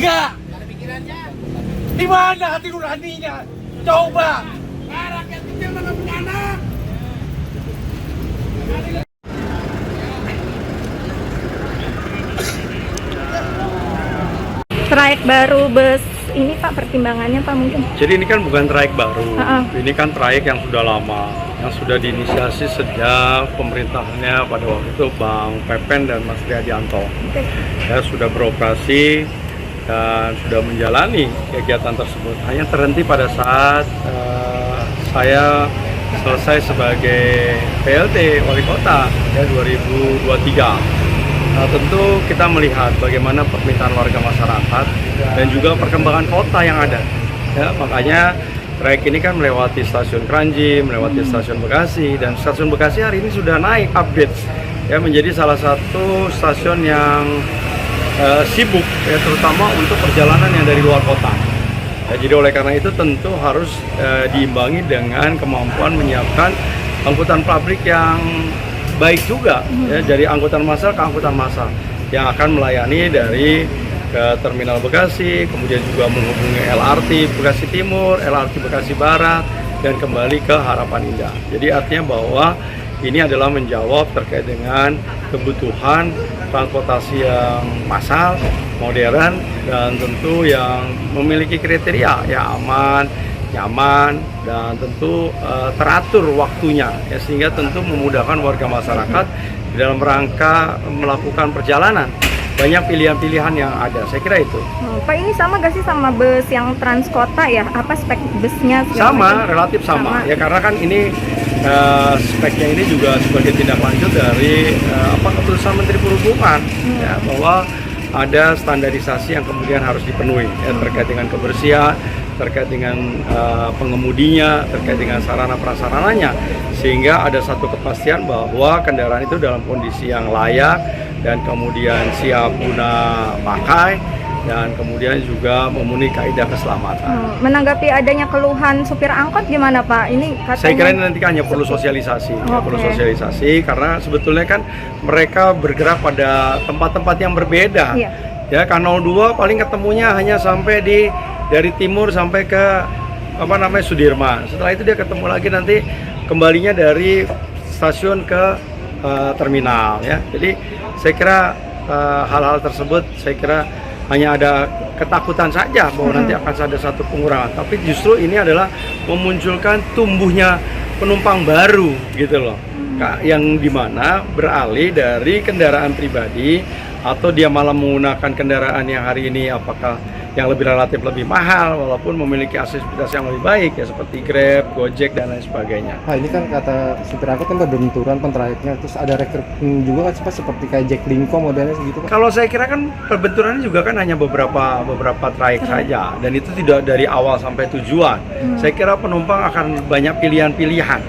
Enggak. Di mana hati nuraninya? Coba. Rakyat kecil mana punya anak? Trayek baru bus ini Pak, pertimbangannya Pak mungkin? Jadi ini kan bukan trayek baru, ini kan trayek yang sudah lama, yang sudah diinisiasi sejak pemerintahannya pada waktu itu Bang Pepen dan Mas Triadianto. Ya, sudah beroperasi dan sudah menjalani kegiatan tersebut. Hanya terhenti pada saat saya selesai sebagai PLT Wali Kota ya 2023. Nah, tentu kita melihat bagaimana permintaan warga masyarakat dan juga perkembangan kota yang ada. Ya, makanya trayek ini kan melewati stasiun Kranji, melewati stasiun Bekasi, dan stasiun Bekasi hari ini sudah naik update ya menjadi salah satu stasiun yang sibuk ya, terutama untuk perjalanan yang dari luar kota. Ya, jadi oleh karena itu tentu harus diimbangi dengan kemampuan menyiapkan angkutan publik yang baik juga ya, dari angkutan massal ke angkutan massal yang akan melayani dari ke Terminal Bekasi, kemudian juga menghubungi LRT Bekasi Timur, LRT Bekasi Barat, dan kembali ke Harapan Indah. Jadi artinya bahwa ini adalah menjawab terkait dengan kebutuhan transportasi yang massal, modern, dan tentu yang memiliki kriteria ya aman, nyaman, dan tentu teratur waktunya ya, sehingga tentu memudahkan warga masyarakat di dalam rangka melakukan perjalanan. Banyak pilihan-pilihan yang ada, saya kira itu. Pak, ini sama gak sih sama bus yang transkota ya? Apa spek busnya? Sama, relatif sama. Ya karena kan ini speknya ini juga sebagai tindak lanjut dari keputusan Menteri Perhubungan ya, bahwa ada standarisasi yang kemudian harus dipenuhi ya, terkait dengan kebersihan, terkait dengan pengemudinya, terkait dengan sarana prasarananya, sehingga ada satu kepastian bahwa kendaraan itu dalam kondisi yang layak dan kemudian siap guna pakai, dan kemudian juga memenuhi kaidah keselamatan. Menanggapi adanya keluhan supir angkot gimana Pak? Ini katanya... Saya kira ini nanti hanya perlu sosialisasi, perlu sosialisasi karena sebetulnya kan mereka bergerak pada tempat-tempat yang berbeda. Ya, K02 paling ketemunya hanya sampai dari timur sampai ke Sudirman. Setelah itu dia ketemu lagi nanti kembalinya dari stasiun ke terminal ya. Jadi saya kira hal-hal tersebut saya kira hanya ada ketakutan saja bahwa nanti akan ada satu pengurangan, tapi justru ini adalah memunculkan tumbuhnya penumpang baru gitu loh, yang dimana beralih dari kendaraan pribadi atau dia malah menggunakan kendaraan yang hari ini apakah yang lebih relatif lebih mahal walaupun memiliki aksesibilitas yang lebih baik ya, seperti Grab, Gojek, dan lain sebagainya. Nah ini kan kata supir angkot kan benturan pentrayeknya, terus ada rekrutmen juga kan seperti kayak Jaklingko modelnya segitu Pak? Kalau saya kira kan perbenturannya juga kan hanya beberapa trayek saja, dan itu tidak dari awal sampai tujuan. Saya kira penumpang akan banyak pilihan-pilihan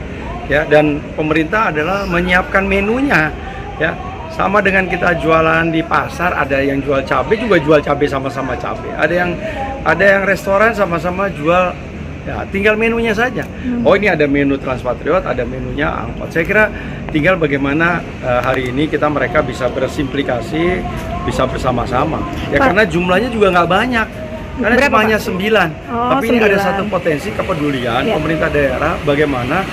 ya, dan pemerintah adalah menyiapkan menunya ya. Sama dengan kita jualan di pasar, ada yang jual cabai juga jual cabai sama-sama cabai. Ada yang restoran sama-sama jual, ya tinggal menunya saja. Oh ini ada menu Transpatriot, ada menunya angkot. Saya kira tinggal bagaimana hari ini mereka bisa bersimplikasi, bisa bersama-sama. Ya karena jumlahnya juga nggak banyak. Karena cuma hanya 9. Tapi ini ada satu potensi kepedulian pemerintah daerah bagaimana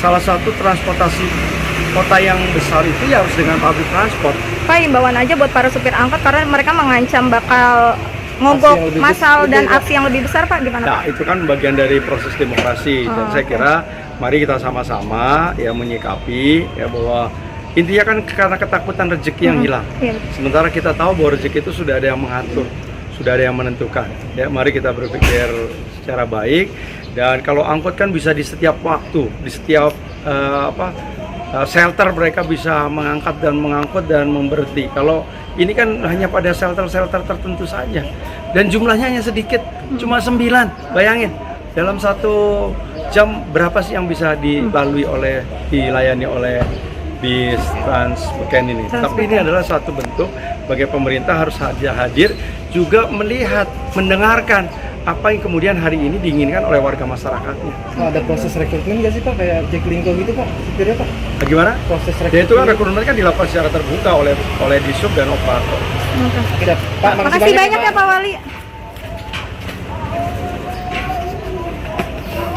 salah satu transportasi kota yang besar itu ya harus dengan public transport. Pak, imbauan aja buat para supir angkot karena mereka mengancam bakal mogok massal dan aksi yang lebih besar Pak, gimana Pak? Nah itu kan bagian dari proses demokrasi dan saya kira mari kita sama-sama ya menyikapi ya bahwa intinya kan karena ketakutan rezeki yang hilang. Sementara kita tahu bahwa rezeki itu sudah ada yang mengatur, sudah ada yang menentukan. Ya mari kita berpikir secara baik, dan kalau angkot kan bisa di setiap waktu, di setiap shelter mereka bisa mengangkat dan mengangkut dan memberhenti. Kalau ini kan hanya pada shelter-shelter tertentu saja, dan jumlahnya hanya sedikit, cuma 9. Bayangin dalam 1 jam berapa sih yang bisa dilayani oleh bis Transbeken ini. Tapi ini adalah satu bentuk bagi pemerintah harus hadir juga melihat, mendengarkan apa yang kemudian hari ini diinginkan oleh warga masyarakatnya. Ada proses rekrutmen nggak sih Pak, kayak Jaklingko gitu Pak, supirnya Pak? Bagaimana? Proses rekrutmen. Ya itu kan rekrutmen kan dilakukan secara terbuka oleh Disub dan operator. Pak, makasih banyak ya Pak Wali.